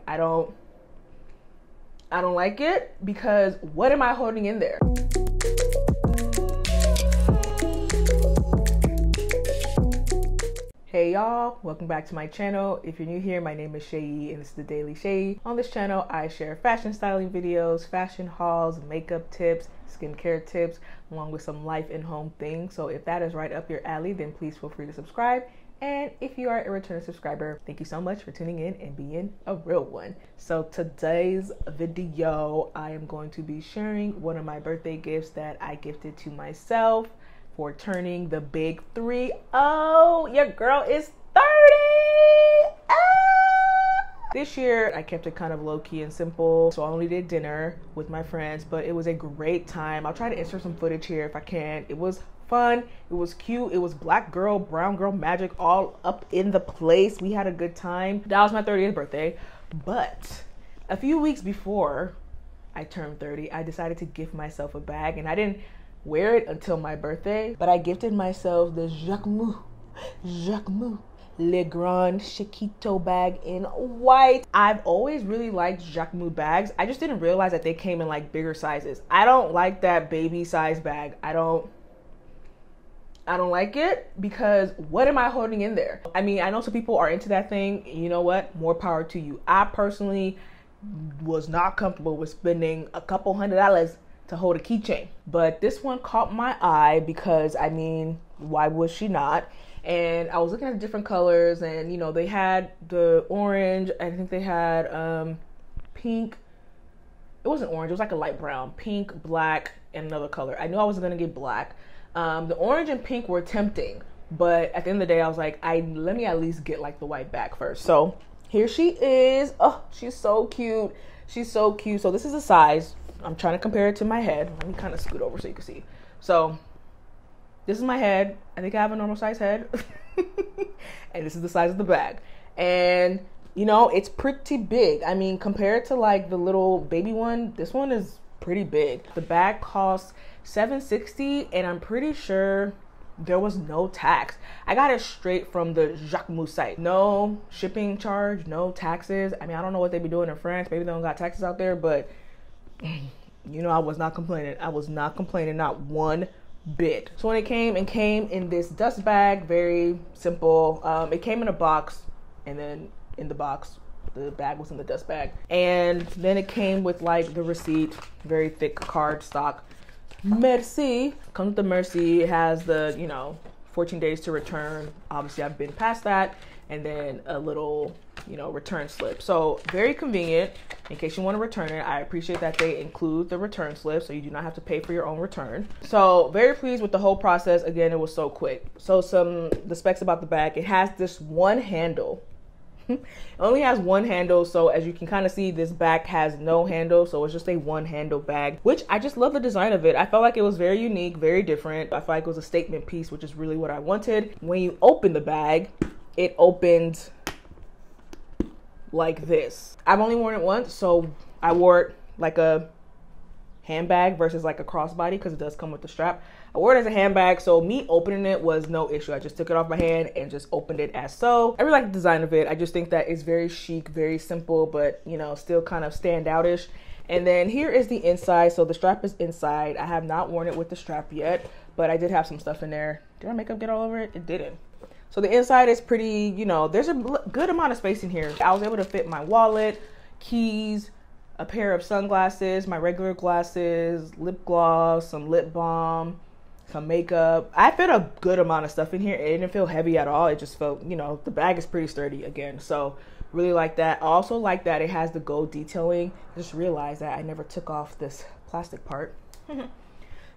I don't like it because what am I holding in there? Hey y'all, welcome back to my channel. If you're new here, my name is Seyi and this is the Daily Seyi. On this channel, I share fashion styling videos, fashion hauls, makeup tips, skincare tips, along with some life and home things. So if that is right up your alley, then please feel free to subscribe. And if you are a returning subscriber, thank you so much for tuning in and being a real one. So today's video, I am going to be sharing one of my birthday gifts that I gifted to myself for turning the big 3. Oh, your girl is 30. This year, I kept it kind of low-key and simple. So I only did dinner with my friends, but it was a great time. I'll try to insert some footage here if I can. It was fun, it was cute, it was black girl, brown girl magic all up in the place. We had a good time. That was my 30th birthday. But a few weeks before I turned 30, I decided to gift myself a bag, and I didn't wear it until my birthday, but I gifted myself the Jacquemus Le Grand Chiquito bag in white. I've always really liked Jacquemus bags. I just didn't realize that they came in like bigger sizes. I don't like that baby size bag. I don't like it because what am I holding in there? I mean, I know some people are into that thing. You know what? More power to you. I personally was not comfortable with spending a couple $100s to hold a keychain. But this one caught my eye because, I mean, why would she not? And I was looking at different colors, and you know, they had the orange, I think they had pink. It wasn't orange, it was like a light brown, pink, black, and another color. I knew I was gonna get black. The orange and pink were tempting, but at the end of the day, I was like, let me at least get like the white bag first. So here she is. Oh, she's so cute. She's so cute. So this is the size. I'm trying to compare it to my head. Let me kind of scoot over so you can see. So this is my head. I think I have a normal size head. And this is the size of the bag. And you know, it's pretty big. I mean, compared to like the little baby one, this one is pretty big. The bag costs $7.60, and I'm pretty sure there was no tax. I got it straight from the Jacquemus site. No shipping charge, no taxes. I mean, I don't know what they be doing in France. Maybe they don't got taxes out there, but you know, I was not complaining. I was not complaining, not one bit. So when it came in this dust bag, very simple. It came in a box, and then in the box, the bag was in the dust bag. And then it came with like the receipt, very thick card stock. Merci. Comes with the Merci. It has the, you know, 14 days to return. Obviously, I've been past that. And then a little, you know, return slip. So very convenient in case you want to return it. I appreciate that they include the return slip, so you do not have to pay for your own return. So very pleased with the whole process. Again, it was so quick. So the specs about the bag. It has this one handle. It only has one handle, so as you can kind of see, this bag has no handle, so it's just a one handle bag, which I just love the design of it. I felt like it was very unique, very different. I felt like it was a statement piece, which is really what I wanted. When you open the bag, it opened like this. I've only worn it once, so I wore it like a handbag versus like a crossbody because it does come with the strap. I wore it as a handbag, so me opening it was no issue. I just took it off my hand and just opened it as so. I really like the design of it. I just think that it's very chic, very simple, but you know, still kind of standoutish. And then here is the inside. So the strap is inside. I have not worn it with the strap yet, but I did have some stuff in there. Did my makeup get all over it? It didn't. So the inside is pretty, you know, there's a good amount of space in here. I was able to fit my wallet, keys, a pair of sunglasses, my regular glasses, lip gloss, some lip balm, some makeup. I fit a good amount of stuff in here. It didn't feel heavy at all. It just felt, you know, the bag is pretty sturdy again. So really like that. I also like that it has the gold detailing. I just realized that I never took off this plastic part.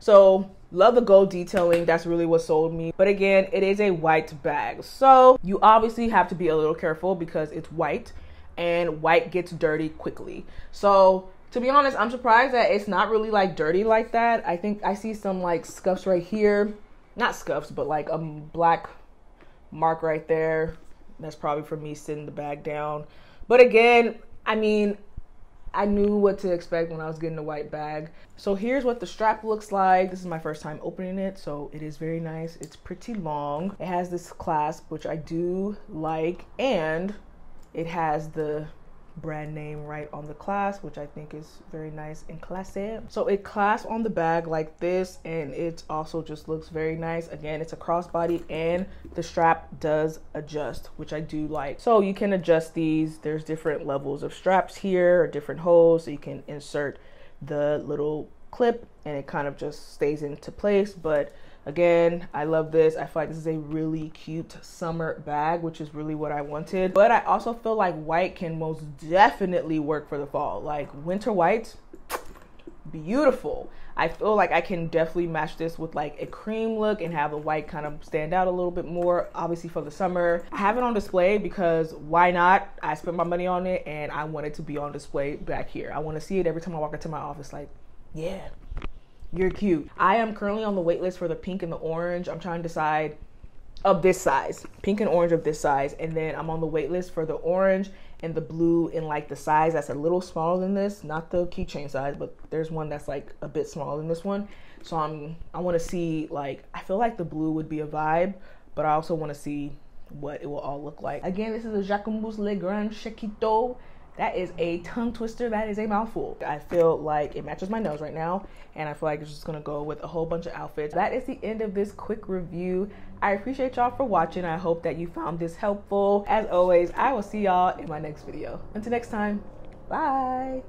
So love the gold detailing. That's really what sold me. But again, it is a white bag. So you obviously have to be a little careful because it's white, and white gets dirty quickly. So to be honest, I'm surprised that it's not really like dirty like that. I think I see some like scuffs right here. Not scuffs, but like a black mark right there. That's probably from me sitting the bag down. But again, I mean, I knew what to expect when I was getting the white bag. So here's what the strap looks like. This is my first time opening it, so it is very nice. It's pretty long. It has this clasp, which I do like, and it has the brand name right on the clasp, which I think is very nice and classy. So it clasps on the bag like this, and it also just looks very nice. Again, it's a crossbody and the strap does adjust, which I do like. So you can adjust these. There's different levels of straps here or different holes, so you can insert the little clip and it kind of just stays into place. But again, I love this. I feel like this is a really cute summer bag, which is really what I wanted. But I also feel like white can most definitely work for the fall. Like winter white, beautiful. I feel like I can definitely match this with like a cream look and have the white kind of stand out a little bit more, obviously for the summer. I have it on display because why not? I spent my money on it and I want it to be on display back here. I want to see it every time I walk into my office, like, yeah, you're cute. I am currently on the wait list for the pink and the orange. I'm trying to decide of this size, pink and orange of this size. And then I'm on the wait list for the orange and the blue in like the size that's a little smaller than this, not the keychain size, but there's one that's like a bit smaller than this one. So I want to see, like, I feel like the blue would be a vibe, but I also want to see what it will all look like. Again, this is a Jacquemus Le Grand Chiquito. That is a tongue twister. That is a mouthful. I feel like it matches my nose right now, and I feel like it's just gonna go with a whole bunch of outfits. That is the end of this quick review. I appreciate y'all for watching. I hope that you found this helpful. As always, I will see y'all in my next video. Until next time, bye.